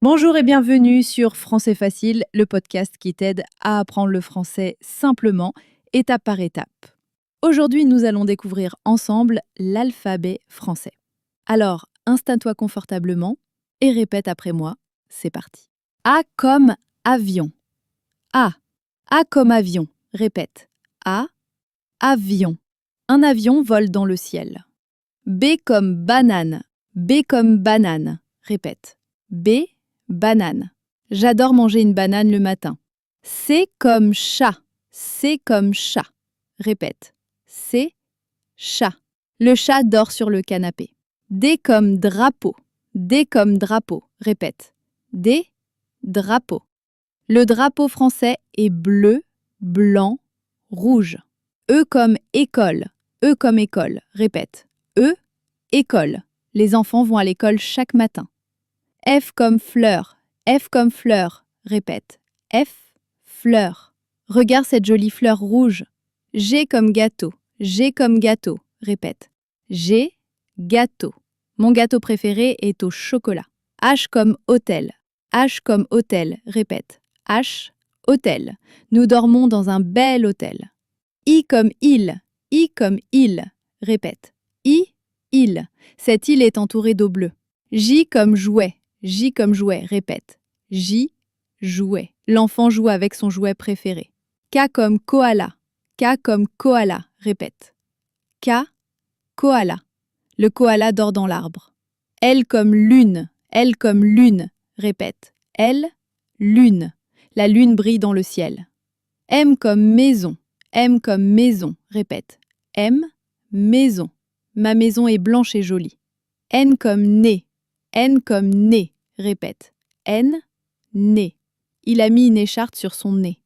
Bonjour et bienvenue sur Français Facile, le podcast qui t'aide à apprendre le français simplement, étape par étape. Aujourd'hui, nous allons découvrir ensemble l'alphabet français. Alors, installe-toi confortablement et répète après moi. C'est parti. A comme avion. A. A comme avion. Répète. A. Avion. Un avion vole dans le ciel. B comme banane. B comme banane. Répète. B. Banane. J'adore manger une banane le matin. C comme chat. C comme chat. Répète. C. Chat. Le chat dort sur le canapé. D comme drapeau. D comme drapeau. Répète. D. Drapeau. Le drapeau français est bleu, blanc, rouge. E comme école. E comme école. Répète. E. École. Les enfants vont à l'école chaque matin. F comme fleur. F comme fleur. Répète. F. Fleur. Regarde cette jolie fleur rouge. G comme gâteau. G comme gâteau. Répète. G. Gâteau. Mon gâteau préféré est au chocolat. H comme hôtel. H comme hôtel. Répète. H. Hôtel. Nous dormons dans un bel hôtel. I comme île. I comme île. Répète. I. Île. Cette île est entourée d'eau bleue. J comme jouet. J comme jouet. Répète. J. Jouet. L'enfant joue avec son jouet préféré. K comme koala. K comme koala. Répète. K. Koala. Le koala dort dans l'arbre. L comme lune. L comme lune. Répète. L. Lune. La lune brille dans le ciel. M comme maison. M comme maison. Répète. M. Maison. Ma maison est blanche et jolie. N comme nez. N comme nez. Répète. N. Nez. Il a mis une écharpe sur son nez.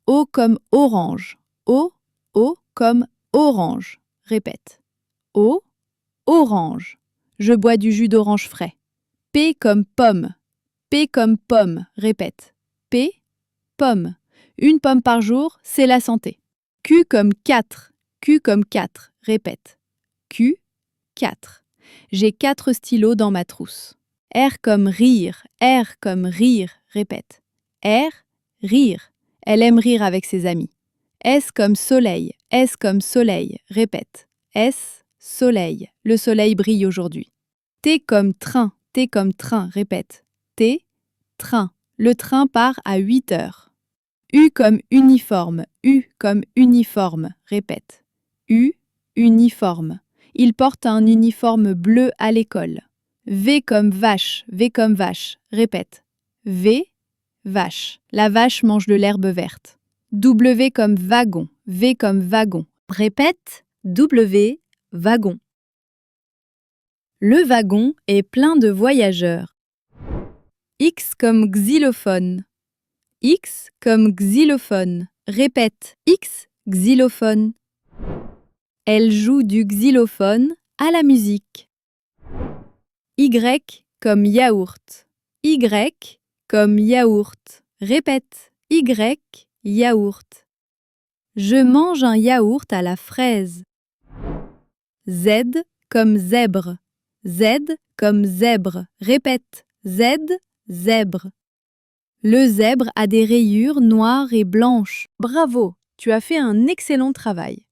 O comme orange. O. O comme orange. Répète. O. Orange. Je bois du jus d'orange frais. P comme pomme. P comme pomme. Répète. P. Pomme. Une pomme par jour, c'est la santé. Q comme 4. Q comme 4. Répète. Q. 4. J'ai 4 stylos dans ma trousse. R comme rire. R comme rire. Répète. R. Rire. Elle aime rire avec ses amis. S comme soleil. S comme soleil. Répète. S. Soleil. Le soleil brille aujourd'hui. T comme train. T comme train. Répète. T. Train. Le train part à 8 heures. U comme uniforme. U comme uniforme. Répète. U. Uniforme. Il porte un uniforme bleu à l'école. V comme vache. V comme vache. Répète. V. Vache. La vache mange de l'herbe verte. W comme wagon. V comme wagon. Répète. W. Wagon. Le wagon est plein de voyageurs. X comme xylophone. X comme xylophone. Répète. X. Xylophone. Elle joue du xylophone à la musique. Y comme yaourt. Y comme yaourt. Répète. Y. Yaourt. Je mange un yaourt à la fraise. Z comme zèbre. Z comme zèbre. Répète. Z. Zèbre. Le zèbre a des rayures noires et blanches. Bravo, tu as fait un excellent travail.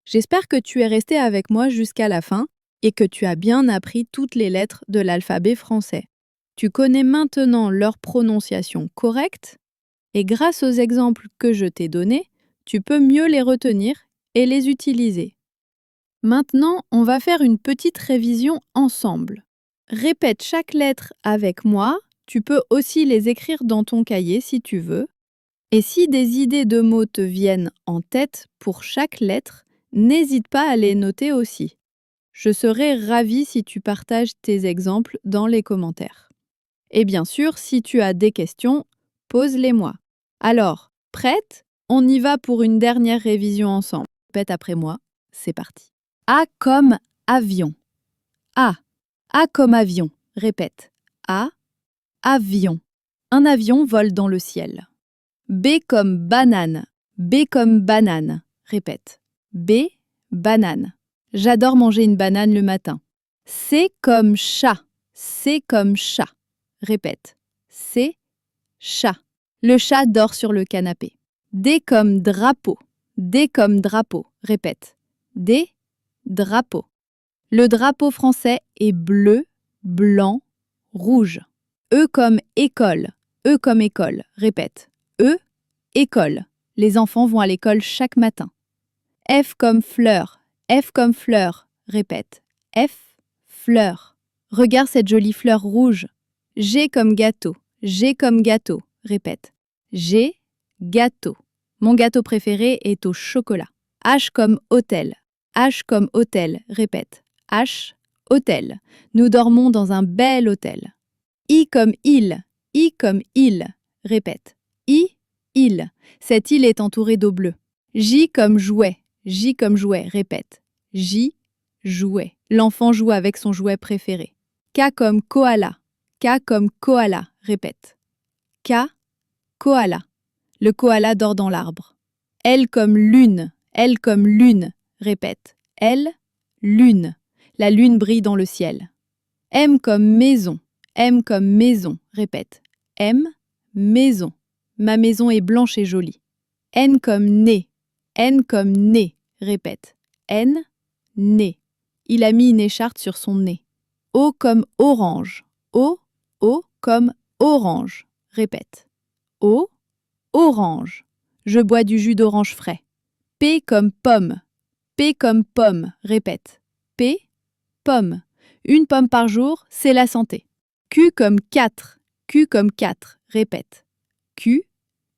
J'espère que tu es resté avec moi jusqu'à la fin et que tu as bien appris toutes les lettres de l'alphabet français. Tu connais maintenant leur prononciation correcte et grâce aux exemples que je t'ai donnés, tu peux mieux les retenir et les utiliser. Maintenant, on va faire une petite révision ensemble. Répète chaque lettre avec moi. Tu peux aussi les écrire dans ton cahier si tu veux. Et si des idées de mots te viennent en tête pour chaque lettre, n'hésite pas à les noter aussi. Je serai ravie si tu partages tes exemples dans les commentaires. Et bien sûr, si tu as des questions, pose-les-moi. Alors, prête? On y va pour une dernière révision ensemble. Répète après moi, c'est parti. A comme avion. A. A comme avion. Répète. A. Avion. Un avion vole dans le ciel. B comme banane. B comme banane. Répète. B. Banane. J'adore manger une banane le matin. C comme chat. C comme chat. Répète. c'est chat. Le chat dort sur le canapé. D comme drapeau. D comme drapeau. Répète. D, drapeau. Le drapeau français est bleu, blanc, rouge. E comme école. E comme école. Répète. E, école. Les enfants vont à l'école chaque matin. F comme fleur. F comme fleur. Répète. F, fleur. Regarde cette jolie fleur rouge. G comme gâteau. G comme gâteau. Répète. G, gâteau. Mon gâteau préféré est au chocolat. H comme hôtel. H comme hôtel. Répète. H, hôtel. Nous dormons dans un bel hôtel. I comme île. I comme île. Répète. I, île. Cette île est entourée d'eau bleue. J comme jouet. J comme jouet. Répète. J, jouet. L'enfant joue avec son jouet préféré. K comme koala. K comme koala. Répète. K, koala. Le koala dort dans l'arbre. L comme lune. L comme lune. Répète. L, lune. La lune brille dans le ciel. M comme maison. M comme maison. Répète. M, maison. Ma maison est blanche et jolie. N comme nez. N comme nez. Répète. N, nez. Il a mis une écharpe sur son nez. O comme orange. O comme orange. Répète. O, orange. Je bois du jus d'orange frais. P comme pomme. P comme pomme. Répète. P, pomme. Une pomme par jour, c'est la santé. Q comme 4. Q comme 4. Répète. Q,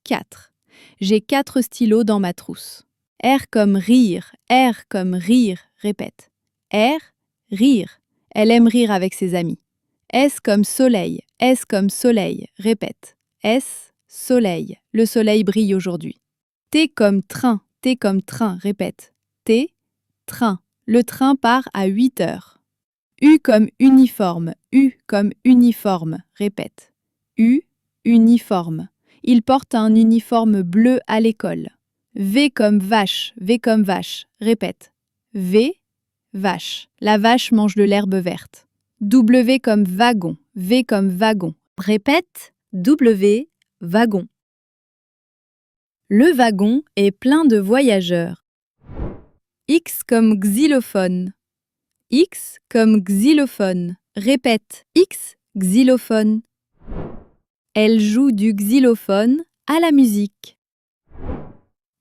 4. J'ai 4 stylos dans ma trousse. R comme rire. R comme rire. Répète. R, rire. Elle aime rire avec ses amis. S comme soleil. S comme soleil. Répète. S, soleil. Le soleil brille aujourd'hui. T comme train. T comme train. Répète. T, train. Le train part à 8 heures. U comme uniforme. U comme uniforme. Répète. U, uniforme. Il porte un uniforme bleu à l'école. V comme vache. V comme vache. Répète. V, vache. La vache mange de l'herbe verte. W comme wagon. V comme wagon. Répète. W, wagon. Le wagon est plein de voyageurs. X comme xylophone. X comme xylophone. Répète. X, xylophone. Elle joue du xylophone à la musique.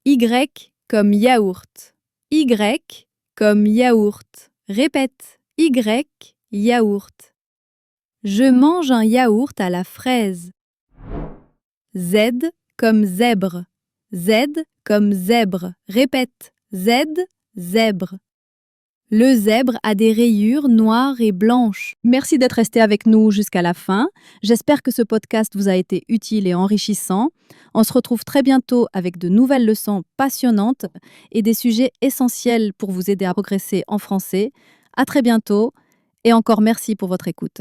Y comme yaourt. Y comme yaourt. Répète. Y, yaourt. Je mange un yaourt à la fraise. Z comme zèbre. Z comme zèbre. Répète. Z, zèbre. Le zèbre a des rayures noires et blanches. Merci d'être resté avec nous jusqu'à la fin. J'espère que ce podcast vous a été utile et enrichissant. On se retrouve très bientôt avec de nouvelles leçons passionnantes et des sujets essentiels pour vous aider à progresser en français. À très bientôt et encore merci pour votre écoute.